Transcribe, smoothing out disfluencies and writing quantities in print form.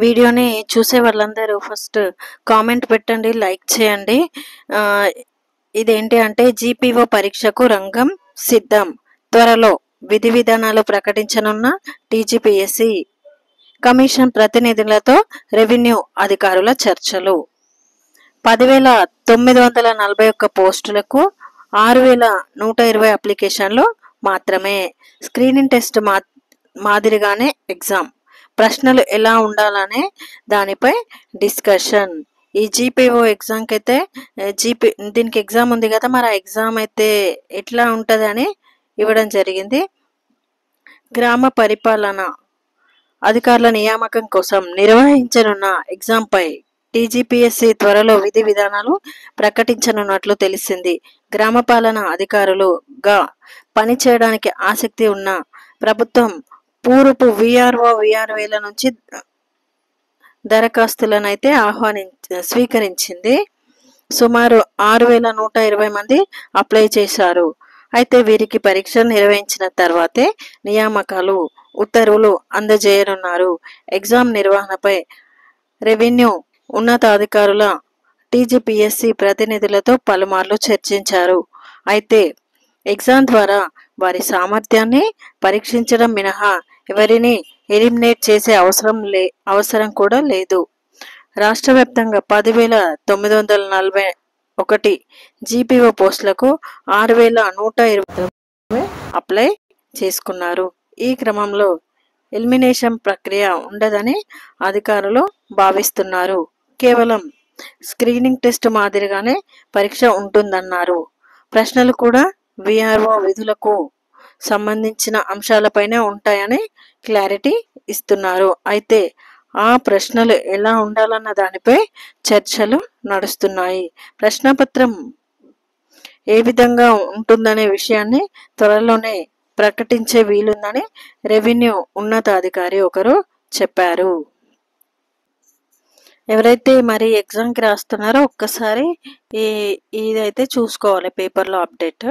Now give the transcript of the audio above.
వీడియోని చూసే వాళ్ళందరూ ఫస్ట్ కామెంట్ పెట్టండి, లైక్ చేయండి. ఇదేంటి అంటే జీపీఓ పరీక్షకు రంగం సిద్ధం, త్వరలో విధి విధానాలు ప్రకటించనున్న టీజీపీఎస్సీ కమిషన్ ప్రతినిధులతో రెవెన్యూ అధికారుల చర్చలు. 10,941 పోస్టులకు 6,120 అప్లికేషన్లు మాత్రమే. స్క్రీనింగ్ టెస్ట్ మాదిరిగానే ఎగ్జామ్, ప్రశ్నలు ఎలా ఉండాలనే దానిపై డిస్కషన్. ఈ జీపీఓ ఎగ్జామ్కి అయితే దీనికి ఎగ్జామ్ ఉంది కదా, మరి ఆ ఎగ్జామ్ అయితే ఎట్లా ఉంటుంది అని ఇవ్వడం జరిగింది. గ్రామ పరిపాలన అధికారుల నియామకం కోసం నిర్వహించనున్న ఎగ్జామ్పై టీజీపీఎస్సీ త్వరలో విధి విధానాలు ప్రకటించనున్నట్లు తెలిసింది. గ్రామ పాలన అధికారులుగా పనిచేయడానికి ఆసక్తి ఉన్న ప్రభుత్వం పూర్వపు వీఆర్ఓల నుంచి దరఖాస్తులనైతే స్వీకరించింది. సుమారు 6,120 మంది అప్లై చేశారు. అయితే వీరికి పరీక్షలు నిర్వహించిన తర్వాతే నియామకాలు ఉత్తర్వులు అందజేయనున్నారు. ఎగ్జామ్ నిర్వహణపై రెవెన్యూ ఉన్నతాధికారుల టీజీపీఎస్సీ ప్రతినిధులతో పలుమార్లు చర్చించారు. అయితే ఎగ్జామ్ ద్వారా వారి సామర్థ్యాన్ని పరీక్షించడం మినహా ఎవరిని ఎలిమినేట్ చేసే అవసరం కూడా లేదు. రాష్ట్ర వ్యాప్తంగా 10,941 జీపీఓ పోస్టులకు 6,120 అప్లై చేసుకున్నారు. ఈ క్రమంలో ఎలిమినేషన్ ప్రక్రియ ఉండదని అధికారులు భావిస్తున్నారు. కేవలం స్క్రీనింగ్ టెస్ట్ మాదిరిగానే పరీక్ష ఉంటుందన్నారు. ప్రశ్నలు కూడా వీఆర్ఓ విధులకు సంబంధించిన అంశాలపైనే ఉంటాయని క్లారిటీ ఇస్తున్నారు. అయితే ఆ ప్రశ్నలు ఎలా ఉండాలన్న దానిపై చర్చలు నడుస్తున్నాయి. ప్రశ్నపత్రం ఏ విధంగా ఉంటుందనే విషయాన్ని త్వరలోనే ప్రకటించే వీలుందని రెవెన్యూ ఉన్నతాధికారి ఒకరు చెప్పారు. ఎవరైతే మరి ఎగ్జామ్కి రాస్తున్నారో ఒక్కసారి ఇదైతే చూసుకోవాలి పేపర్లో అప్డేట్.